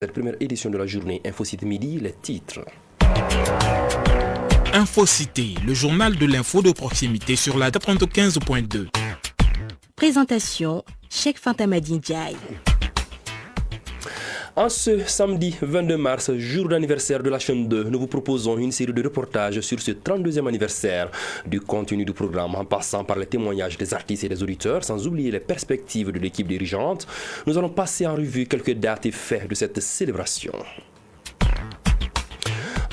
Cette première édition de la journée InfoCité Midi, les titres. InfoCité, le journal de l'info de proximité sur la 95.2. Présentation, Cheikh Fantamadi Ndiaye. En ce samedi 22 mars, jour d'anniversaire de la chaîne 2, nous vous proposons une série de reportages sur ce 32e anniversaire. Du contenu du programme en passant par les témoignages des artistes et des auditeurs, sans oublier les perspectives de l'équipe dirigeante, nous allons passer en revue quelques dates et faits de cette célébration.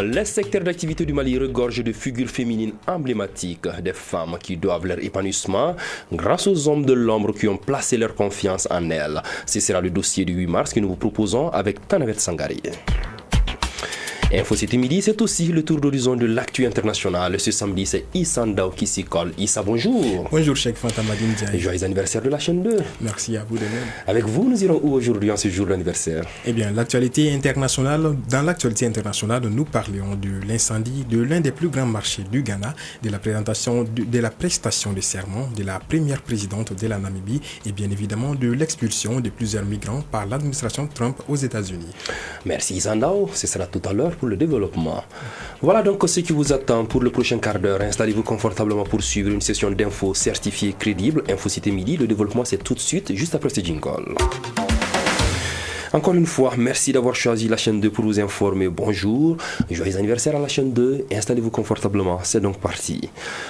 Les secteurs d'activité du Mali regorgent de figures féminines emblématiques, des femmes qui doivent leur épanouissement grâce aux hommes de l'ombre qui ont placé leur confiance en elles. Ce sera le dossier du 8 mars que nous vous proposons avec Tanavet Sangari. InfoCité Midi, c'est aussi le tour d'horizon de l'actu international. Ce samedi, c'est Issa Ndao qui s'y colle. Issa, bonjour. Bonjour, Cheikh Fantamadi Ndiaye. Joyeux anniversaire de la chaîne 2. Merci à vous de même. Avec vous, nous irons où aujourd'hui en ce jour d'anniversaire? Eh bien, l'actualité internationale. Dans l'actualité internationale, nous parlerons de l'incendie de l'un des plus grands marchés du Ghana, de la présentation de la prestation de serment de la première présidente de la Namibie et bien évidemment de l'expulsion de plusieurs migrants par l'administration Trump aux États-Unis. Merci Issa Ndao. Ce sera tout à l'heure pour le développement. Voilà donc ce qui vous attend pour le prochain quart d'heure. Installez-vous confortablement pour suivre une session d'infos certifiée crédible. InfoCité Midi, le développement c'est tout de suite, juste après ce jingle. Encore une fois, merci d'avoir choisi la chaîne 2 pour vous informer. Bonjour, joyeux anniversaire à la chaîne 2. Installez-vous confortablement, c'est donc parti.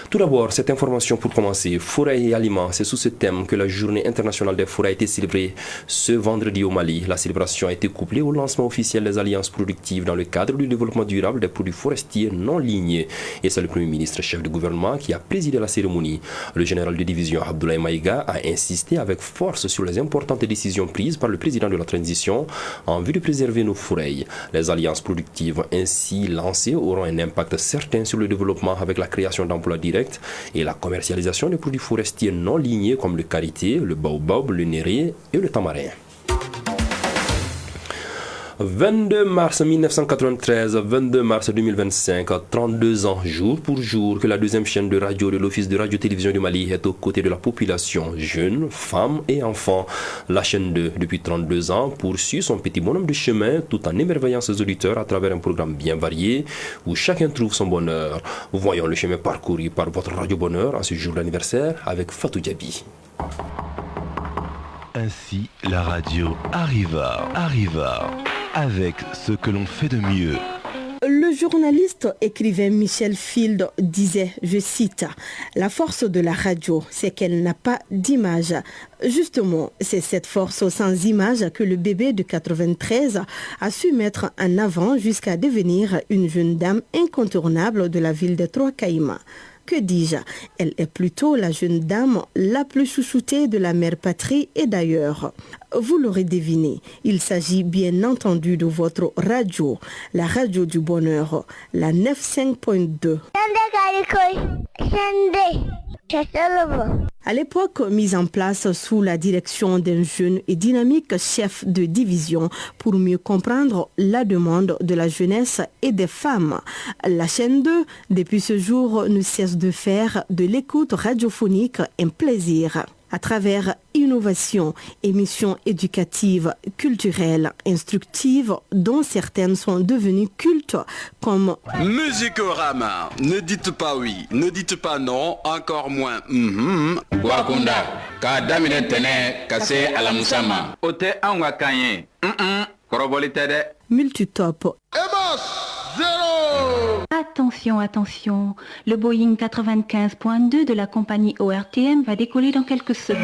Tout d'abord, cette information pour commencer. Forêt et aliments, c'est sous ce thème que la journée internationale des forêts a été célébrée ce vendredi au Mali. La célébration a été couplée au lancement officiel des alliances productives dans le cadre du développement durable des produits forestiers non lignés. Et c'est le Premier ministre, chef de gouvernement, qui a présidé la cérémonie. Le général de division Abdoulaye Maïga a insisté avec force sur les importantes décisions prises par le président de la transition en vue de préserver nos forêts. Les alliances productives ainsi lancées auront un impact certain sur le développement avec la création d'emplois directs et la commercialisation des produits forestiers non lignés comme le karité, le baobab, le néré et le tamarin. 22 mars 1993, 22 mars 2025, 32 ans jour pour jour que la deuxième chaîne de radio de l'Office de radio-télévision du Mali est aux côtés de la population, jeunes, femmes et enfants. La chaîne 2, depuis 32 ans, poursuit son petit bonhomme de chemin tout en émerveillant ses auditeurs à travers un programme bien varié où chacun trouve son bonheur. Voyons le chemin parcouru par votre Radio Bonheur en ce jour d'anniversaire avec Fatou Diaby. Ainsi, la radio arriva, avec ce que l'on fait de mieux. Le journaliste écrivain Michel Field disait, je cite, « La force de la radio, c'est qu'elle n'a pas d'image. » Justement, c'est cette force sans image que le bébé de 93 a su mettre en avant jusqu'à devenir une jeune dame incontournable de la ville de Trois-Caïmas. Que dis-je? Elle est plutôt la jeune dame la plus chouchoutée de la mère patrie et d'ailleurs. Vous l'aurez deviné, il s'agit bien entendu de votre radio, la radio du bonheur, la 95.2. À l'époque, mise en place sous la direction d'un jeune et dynamique chef de division pour mieux comprendre la demande de la jeunesse et des femmes, la chaîne 2, depuis ce jour, ne cesse de faire de l'écoute radiophonique un plaisir. À travers innovation, émissions éducatives, culturelles, instructives, dont certaines sont devenues cultes, comme Musicorama, ne dites pas oui, ne dites pas non, encore moins Wakunda, kadamine tene, kase alamusama. Ote anwa kanye, korobolitede. Multitop. Attention, attention, le Boeing 95.2 de la compagnie ORTM va décoller dans quelques secondes.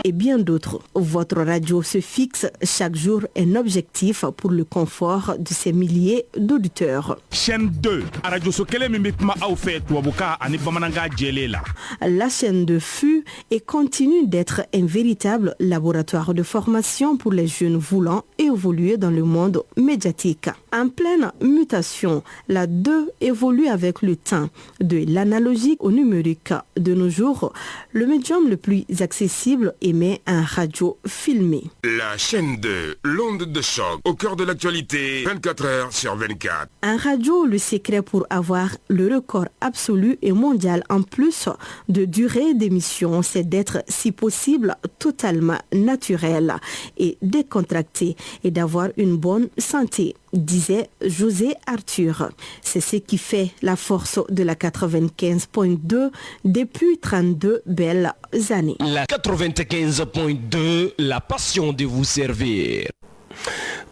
Et bien d'autres. Votre radio se fixe chaque jour un objectif pour le confort de ses milliers d'auditeurs. Chaîne 2, Radio Sokele Mimikma Aoufet Wabuka Anibamananga Djelela. La chaîne 2 fut et continue d'être un véritable laboratoire de formation pour les jeunes voulant évoluer dans le monde médiatique. En pleine mutation, la 2 évolue avec le temps, de l'analogique au numérique. De nos jours, le médium le plus accessible et émet un radio filmé. La chaîne 2, l'onde de choc, au cœur de l'actualité, 24 heures sur 24. Un radio, le secret pour avoir le record absolu et mondial en plus de durée d'émission, c'est d'être, si possible, totalement naturel et décontracté et d'avoir une bonne santé, disait José Arthur. C'est ce qui fait la force de la 95.2 depuis 32 belles années. La 95.2, la passion de vous servir.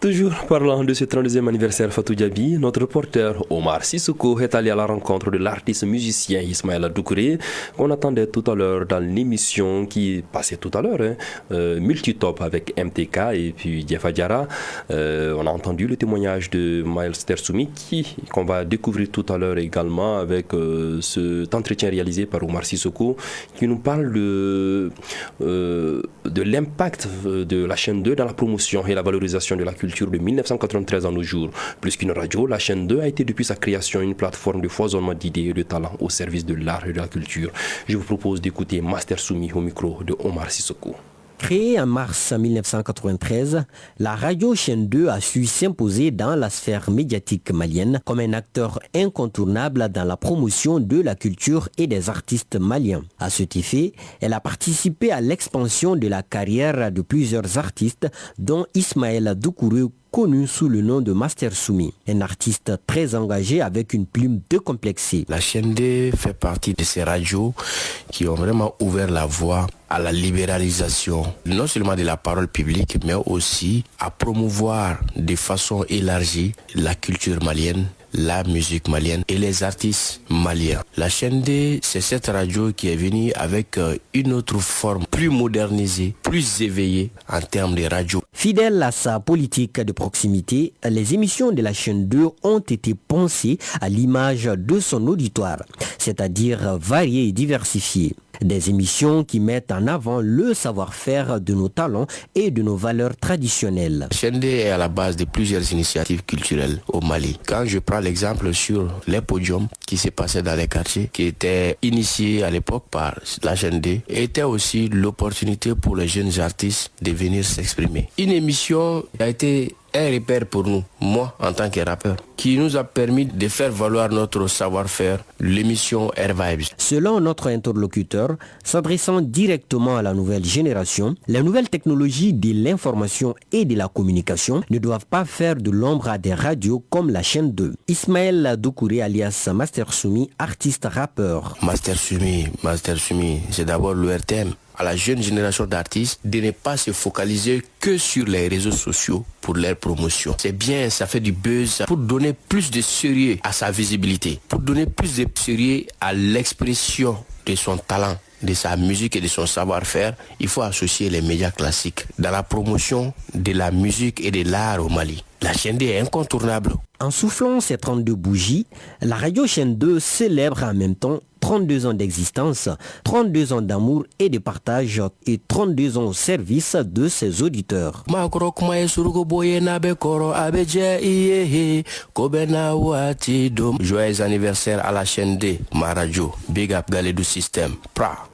Toujours parlant de ce 32e anniversaire Fatou Diaby, notre reporter Omar Sissoko est allé à la rencontre de l'artiste musicien Ismaël Doucouré, qu'on attendait tout à l'heure dans l'émission qui passait tout à l'heure, Multitop avec MTK et puis Diafa Diarra. On a entendu le témoignage de Miles Tersoumi qu'on va découvrir tout à l'heure également avec cet entretien réalisé par Omar Sissoko qui nous parle de l'impact de la chaîne 2 dans la promotion et la valorisation de la culture de 1993 à nos jours. Plus qu'une radio, la chaîne 2 a été depuis sa création une plateforme de foisonnement d'idées et de talents au service de l'art et de la culture. Je vous propose d'écouter Master Soumi au micro de Omar Sissoko. Créée en mars 1993, la radio Chaîne 2 a su s'imposer dans la sphère médiatique malienne comme un acteur incontournable dans la promotion de la culture et des artistes maliens. À cet effet, elle a participé à l'expansion de la carrière de plusieurs artistes, dont Ismaël Doucouré, connu sous le nom de Master Soumi, un artiste très engagé avec une plume décomplexée. La chaîne 2 fait partie de ces radios qui ont vraiment ouvert la voie à la libéralisation, non seulement de la parole publique, mais aussi à promouvoir de façon élargie la culture malienne, la musique malienne et les artistes maliens. La chaîne 2, c'est cette radio qui est venue avec une autre forme plus modernisée, plus éveillée en termes de radio. Fidèle à sa politique de proximité, les émissions de la chaîne 2 ont été pensées à l'image de son auditoire, c'est-à-dire variées et diversifiées. Des émissions qui mettent en avant le savoir-faire de nos talents et de nos valeurs traditionnelles. La chaîne 2 est à la base de plusieurs initiatives culturelles au Mali. Quand je prends l'exemple sur les podiums qui se passaient dans les quartiers, qui étaient initiés à l'époque par la chaîne 2, était aussi l'opportunité pour les jeunes artistes de venir s'exprimer. Une émission a été un repère pour nous, moi en tant que rappeur, qui nous a permis de faire valoir notre savoir-faire, l'émission Air Vibes. Selon notre interlocuteur, s'adressant directement à la nouvelle génération, les nouvelles technologies de l'information et de la communication ne doivent pas faire de l'ombre à des radios comme la chaîne 2. Ismaël Doucouré alias Master Soumi, artiste rappeur. Master Soumi, c'est d'abord l'ORTM. À la jeune génération d'artistes de ne pas se focaliser que sur les réseaux sociaux pour leur promotion. C'est bien, ça fait du buzz pour donner plus de sérieux à sa visibilité, pour donner plus de sérieux à l'expression de son talent, de sa musique et de son savoir-faire. Il faut associer les médias classiques dans la promotion de la musique et de l'art au Mali. La chaîne 2 est incontournable. En soufflant ces 32 bougies, la radio Chaîne 2 célèbre en même temps 32 ans d'existence, 32 ans d'amour et de partage et 32 ans au service de ses auditeurs. Joyeux anniversaire à la chaîne 2, ma radio, Big Up Galedou System, Pra.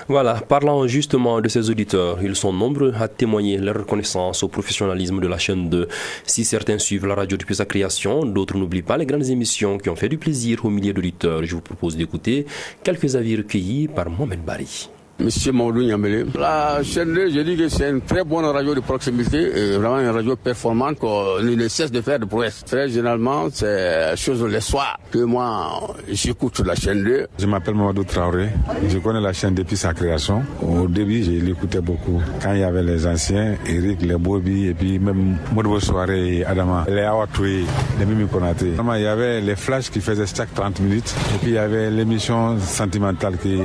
Voilà, parlant justement de ces auditeurs, ils sont nombreux à témoigner leur reconnaissance au professionnalisme de la chaîne 2. Si certains suivent la radio depuis sa création, d'autres n'oublient pas les grandes émissions qui ont fait du plaisir aux milliers d'auditeurs. Je vous propose d'écouter quelques avis recueillis par Mohamed Bari. Monsieur Maudou Niambele. La chaîne 2, je dis que c'est une très bonne radio de proximité, et vraiment une radio performante qu'on ne cesse de faire de prouesse. Très généralement, c'est chose les soirs que moi, j'écoute la chaîne 2. Je m'appelle Mamadou Traoré. Je connais la chaîne depuis sa création. Au début, je l'écoutais beaucoup. Quand il y avait les anciens, Eric, les Bobi, et puis même Modibo Soiré et Adama, les Awatoui, les Mimi Konaté. Vraiment, il y avait les flashs qui faisaient chaque 30 minutes. Et puis il y avait l'émission sentimentale qui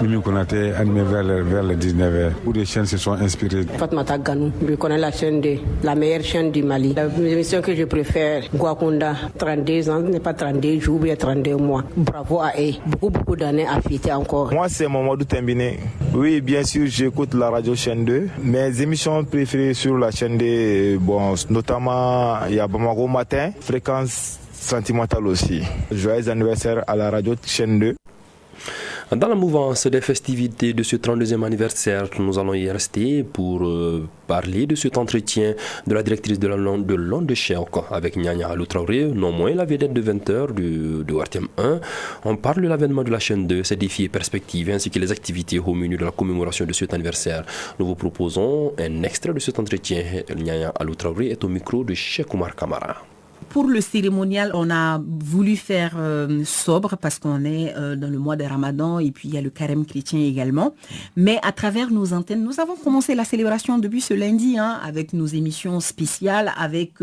Mimi Konaté animait vers les 19h, où des chaînes se sont inspirées. Fatmata Ganou, je connais la chaîne 2, la meilleure chaîne du Mali. L'émission que je préfère, Gwakunda, 32 ans, n'est pas 32 jours, mais 32 mois. Bravo à eux. Beaucoup d'années à fêter encore. Moi, c'est Mamadou Tembine. Oui, bien sûr, j'écoute la radio chaîne 2. Mes émissions préférées sur la chaîne 2, bon, notamment, il y a Bamako Matin, Fréquence Sentimentale aussi. Joyeux anniversaire à la radio chaîne 2. Dans la mouvance des festivités de ce 32e anniversaire, nous allons y rester pour parler de cet entretien de la directrice de l'Onde de Choc avec Nyanya Alou Traoré, non moins la vedette de 20h de ORTM 1. On parle de l'avènement de la chaîne 2, ses défis et perspectives, ainsi que les activités au menu de la commémoration de cet anniversaire. Nous vous proposons un extrait de cet entretien. Nyanya Alou Traoré est au micro de Cheikh Oumar Kamara. Pour le cérémonial, on a voulu faire sobre parce qu'on est dans le mois de Ramadan et puis il y a le carême chrétien également. Mais à travers nos antennes, nous avons commencé la célébration depuis ce lundi avec nos émissions spéciales, avec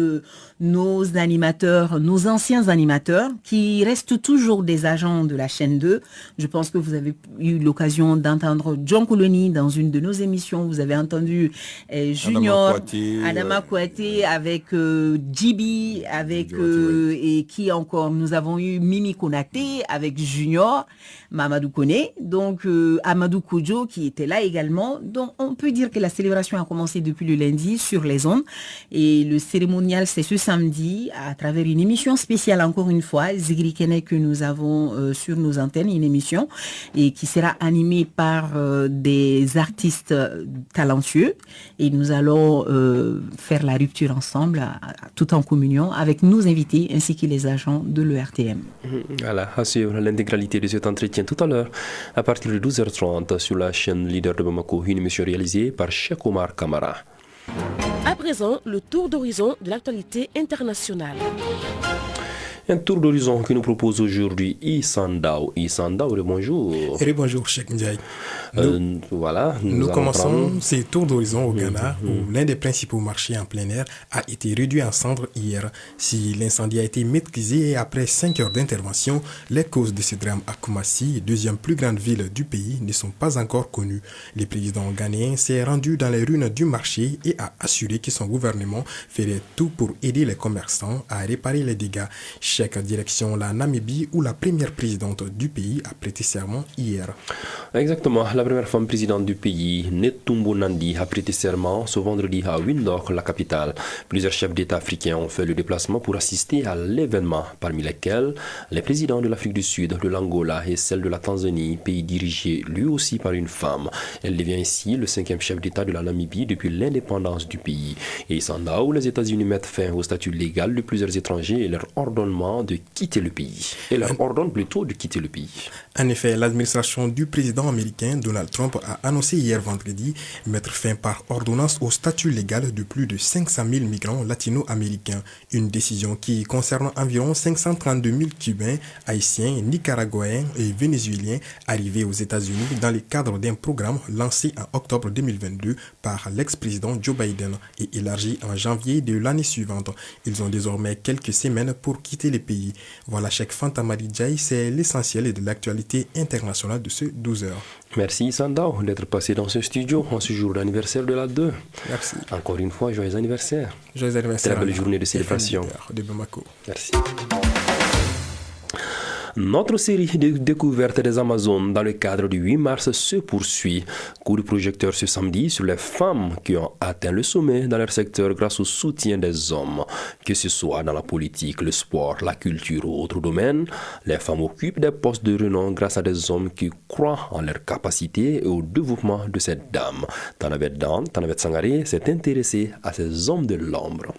nos animateurs, nos anciens animateurs qui restent toujours des agents de la chaîne 2. Je pense que vous avez eu l'occasion d'entendre John Colony dans une de nos émissions. Vous avez entendu Junior, Adama Kouaté avec Djibi, avec et qui encore, nous avons eu Mimi Konaté avec Junior, Mamadou Kone, donc Amadou Koudjo qui était là également. Donc on peut dire que la célébration a commencé depuis le lundi sur les ondes et le cérémonial c'est ce samedi à travers une émission spéciale encore une fois, Zigri Kene que nous avons sur nos antennes, une émission et qui sera animée par des artistes talentueux et nous allons faire la rupture ensemble tout en communion avec nos invités ainsi que les agents de l'ERTM. Voilà, à suivre l'intégralité de cet entretien tout à l'heure à partir de 12h30 sur la chaîne Leader de Bamako, une émission réalisée par Cheikh Oumar Kamara. À présent, le tour d'horizon de l'actualité internationale. Un tour d'horizon que nous propose aujourd'hui Isandao. Isandao, bonjour. Bonjour, Cheikh Ndiaye. Voilà. Nous commençons ces tours d'horizon au Ghana, où l'un des principaux marchés en plein air a été réduit en cendres hier. Si l'incendie a été maîtrisé après 5 heures d'intervention, les causes de ce drame à Koumassi, deuxième plus grande ville du pays, ne sont pas encore connues. Le président ghanéen s'est rendu dans les ruines du marché et a assuré que son gouvernement ferait tout pour aider les commerçants à réparer les dégâts. Cheikh direction la Namibie où la première présidente du pays a prêté serment hier. Exactement, la première femme présidente du pays, Netumbo Nandi, a prêté serment ce vendredi à Windhoek, la capitale. Plusieurs chefs d'État africains ont fait le déplacement pour assister à l'événement, parmi lesquels les présidents de l'Afrique du Sud, de l'Angola et celle de la Tanzanie, pays dirigé lui aussi par une femme. Elle devient ainsi le 5e chef d'État de la Namibie depuis l'indépendance du pays. Et Isanda, où les États-Unis mettent fin au statut légal de plusieurs étrangers et leur ordonnement de quitter le pays. Et leur ordonne plutôt de quitter le pays. En effet, l'administration du président américain Donald Trump a annoncé hier vendredi mettre fin par ordonnance au statut légal de plus de 500 000 migrants latino-américains. Une décision qui concerne environ 532 000 Cubains, Haïtiens, Nicaraguayens et Vénézuéliens arrivés aux États-Unis dans le cadre d'un programme lancé en octobre 2022 par l'ex-président Joe Biden et élargi en janvier de l'année suivante. Ils ont désormais quelques semaines pour quitter le pays. Voilà, Cheikh Fantamari Djaï, c'est l'essentiel de l'actualité internationale de ce 12 heures. Merci Sandao d'être passé dans ce studio en ce jour d'anniversaire de la 2. Merci. Encore une fois, joyeux anniversaire. Joyeux anniversaire. Très belle journée de célébration. De Bamako. Merci. Notre série de découvertes des Amazones dans le cadre du 8 mars se poursuit. Coup de projecteur ce samedi sur les femmes qui ont atteint le sommet dans leur secteur grâce au soutien des hommes. Que ce soit dans la politique, le sport, la culture ou autres domaines, les femmes occupent des postes de renom grâce à des hommes qui croient en leur capacité et au développement de ces dames. Tanabet Sangaré s'est intéressé à ces hommes de l'ombre.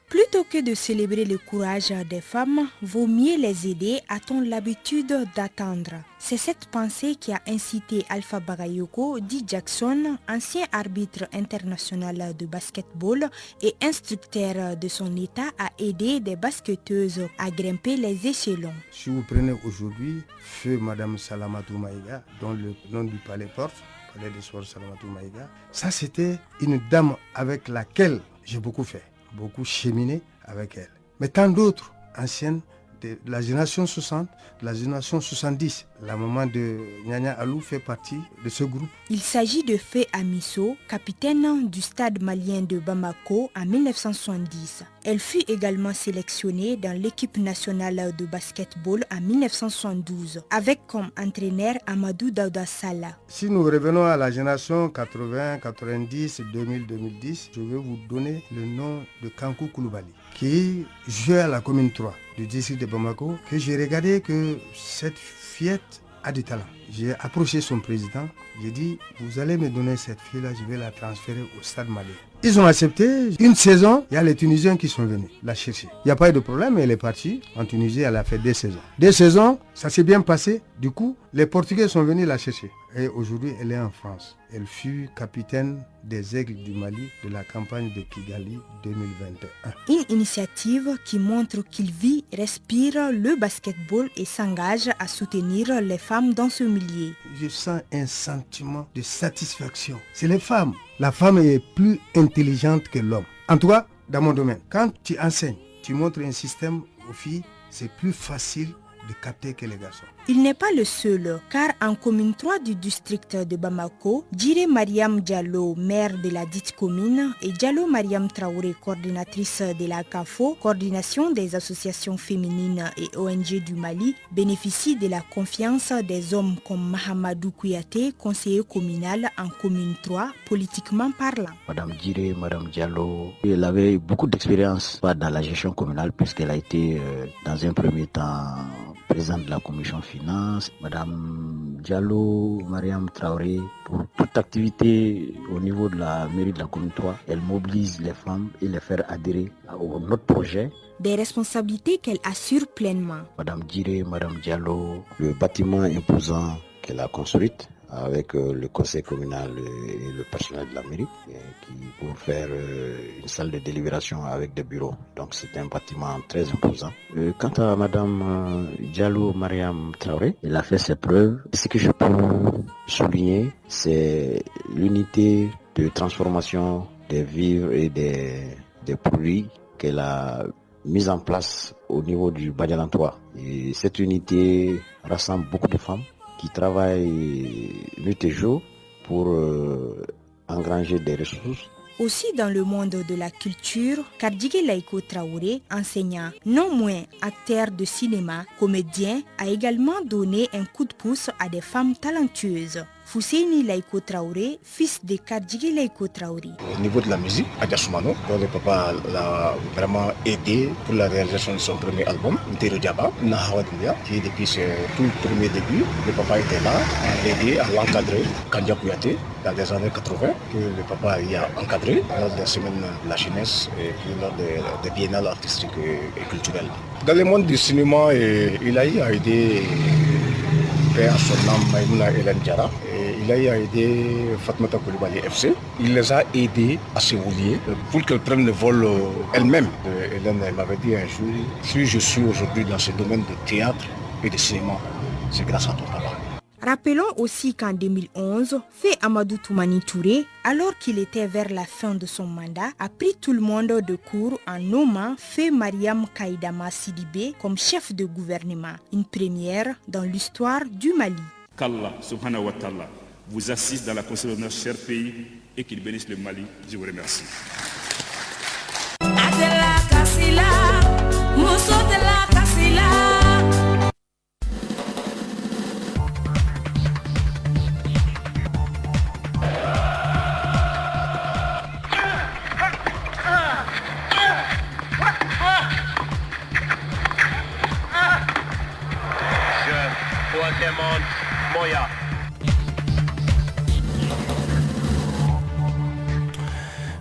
Plutôt que de célébrer le courage des femmes, vaut mieux les aider, a-t-on l'habitude d'attendre. C'est cette pensée qui a incité Alpha Bagayoko, dit Jackson, ancien arbitre international de basketball et instructeur de son état, à aider des basketteuses à grimper les échelons. Si vous prenez aujourd'hui feu Madame Salamatou Maïga, dont le nom du palais porte, palais des soirs Salamatou Maïga, ça c'était une dame avec laquelle j'ai beaucoup fait. Beaucoup cheminé avec elle. Mais tant d'autres anciennes de la génération 60, de la génération 70. La maman de Nyanya Alou fait partie de ce groupe. Il s'agit de Fé Amiso, capitaine du stade malien de Bamako en 1970. Elle fut également sélectionnée dans l'équipe nationale de basketball en 1972, avec comme entraîneur Amadou Daouda Sala. Si nous revenons à la génération 80, 90, 2000, 2010, je vais vous donner le nom de Kankou Koulibaly, qui jouait à la commune 3 du district de Bamako, que j'ai regardé que cette fillette a du talent. J'ai approché son président, j'ai dit, vous allez me donner cette fille-là, je vais la transférer au Stade Malien. Ils ont accepté. Une saison, il y a les Tunisiens qui sont venus la chercher. Il n'y a pas eu de problème, elle est partie. En Tunisie, elle a fait 2 saisons. 2 saisons, ça s'est bien passé. Du coup, les Portugais sont venus la chercher. Et aujourd'hui, elle est en France. Elle fut capitaine des Aigles du Mali de la campagne de Kigali 2021. Une initiative qui montre qu'il vit, respire le basketball et s'engage à soutenir les femmes dans ce milieu. Je sens un sentiment de satisfaction. C'est les femmes. La femme est plus intelligente que l'homme. En tout cas, dans mon domaine, quand tu enseignes, tu montres un système aux filles, c'est plus facile de capter que les garçons. Il n'est pas le seul, car en commune 3 du district de Bamako, Djiré Mariam Diallo, maire de la dite commune, et Diallo Mariam Traoré, coordinatrice de la CAFO, coordination des associations féminines et ONG du Mali, bénéficient de la confiance des hommes comme Mahamadou Kouyaté, conseiller communal en commune 3, politiquement parlant. Madame Djiré, Madame Diallo, elle avait beaucoup d'expérience dans la gestion communale puisqu'elle a été dans un premier temps présidente de la commission finance. Madame Diallo, Mariam Traoré, pour toute activité au niveau de la mairie de la commune 3, elle mobilise les femmes et les faire adhérer à notre projet. Des responsabilités qu'elle assure pleinement. Madame Djiré, Madame Diallo, le bâtiment imposant qu'elle a construit avec le conseil communal et le personnel de la mairie qui pour faire une salle de délibération avec des bureaux. Donc c'est un bâtiment très imposant. Quant à Madame Diallo Mariam Traoré, elle a fait ses preuves. Ce que je peux souligner, c'est l'unité de transformation des vivres et des produits qu'elle a mise en place au niveau du Badialantois. Et cette unité rassemble beaucoup de femmes qui travaillent nuit et jour pour engranger des ressources. Aussi dans le monde de la culture, Kardjigué Laïko Traoré, enseignant, non moins acteur de cinéma, comédien, a également donné un coup de pouce à des femmes talentueuses. Fousseini Laïko Traoré, fils de Kardjigué Laïko Traoré. Au niveau de la musique, Adja Soumano, dont le papa l'a vraiment aidé pour la réalisation de son premier album, Ntero Diaba, Nahawadouya, qui depuis tout le premier début, le papa était là, à l'aider, à l'encadrer. Kandia Kouyaté, dans les années 80, que le papa y a encadré lors des semaines de la jeunesse et puis lors des biennales artistiques et culturelles. Dans le monde du cinéma, il a aidé à son nom Maïmouna Hélène Diarra. Il a aidé Fatmata Koulibaly FC. Il les a aidés à s'évoluer pour qu'elles prennent le vol elles-mêmes. Hélène m'avait dit un jour, si je suis aujourd'hui dans ce domaine de théâtre et de cinéma, c'est grâce à ton papa. Rappelons aussi qu'en 2011, Fé Amadou Toumani Touré, alors qu'il était vers la fin de son mandat, a pris tout le monde de court en nommant Fé Mariam Kaïdama Sidibé comme chef de gouvernement, une première dans l'histoire du Mali. Qu'Allah subhanahu wa ta'ala vous assiste dans la construction de notre cher pays et qu'il bénisse le Mali. Je vous remercie. Moya.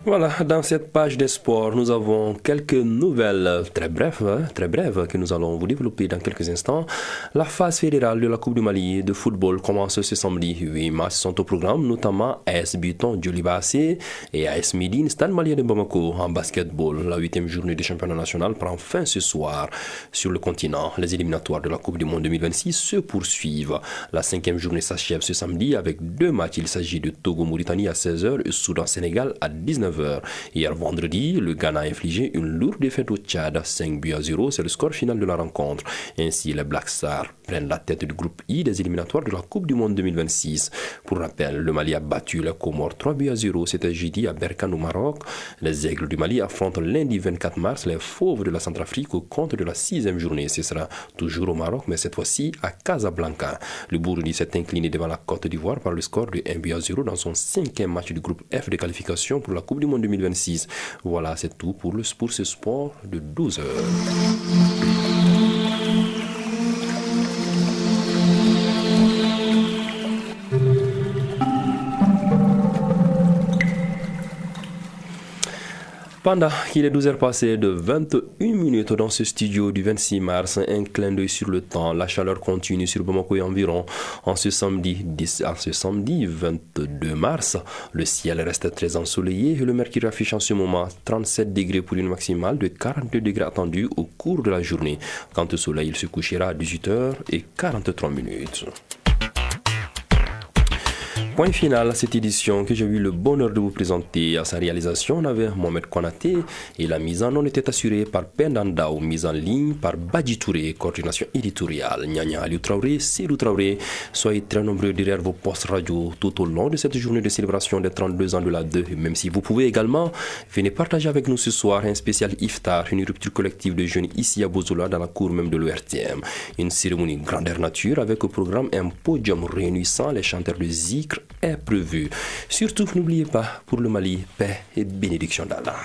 Voilà, dans cette page des sports, nous avons quelques nouvelles très brèves que nous allons vous développer dans quelques instants. La phase fédérale de la Coupe du Mali de football commence ce samedi. 8 matchs sont au programme, notamment AS Buton Djoliba-AC et AS Médine Stade Malien de Bamako. En basketball, la 8e journée du championnat national prend fin ce soir sur le continent. Les éliminatoires de la Coupe du Monde 2026 se poursuivent. La 5e journée s'achève ce samedi avec 2 matchs. Il s'agit de Togo-Mauritanie à 16h et Soudan-Sénégal à 19h. Hier vendredi, le Ghana a infligé une lourde défaite au Tchad, 5-0, c'est le score final de la rencontre. Ainsi, les Black Stars prennent la tête du groupe I des éliminatoires de la Coupe du Monde 2026. Pour rappel, le Mali a battu les Comores 3-0, c'était jeudi à Berkane au Maroc. Les Aigles du Mali affrontent lundi 24 mars les Fauves de la Centrafrique au compte de la 6e journée. Ce sera toujours au Maroc, mais cette fois-ci à Casablanca. Le Burundi s'est incliné devant la Côte d'Ivoire par le score de 1-0 dans son 5e match du groupe F de qualification pour la Coupe du Monde 2026. Voilà, c'est tout pour ce sport de 12 heures. Pendant qu'il est 12 heures passées de 21 minutes dans ce studio du 26 mars, un clin d'œil sur le temps. La chaleur continue sur Bamako et environ. En ce samedi 22 mars, le ciel reste très ensoleillé et le mercure affiche en ce moment 37 degrés pour une maximale de 42 degrés attendus au cours de la journée. Quant au soleil, il se couchera à 18h43 minutes. Point final à cette édition que j'ai eu le bonheur de vous présenter. À sa réalisation, on avait Mohamed Konaté et la mise en onde était assurée par Pendandao, mise en ligne par Badji Touré, coordination éditoriale. Nyanya Aliou Traoré, Célou Traoré. Soyez très nombreux derrière vos postes radio tout au long de cette journée de célébration des 32 ans de la 2. Même si vous pouvez également, venez partager avec nous ce soir un spécial iftar, une rupture collective de jeunes ici à Bozola dans la cour même de l'ORTM. Une cérémonie grandeur nature avec au programme un podium réunissant les chanteurs de Zikr est prévu. Surtout, n'oubliez pas, pour le Mali, paix et bénédiction d'Allah.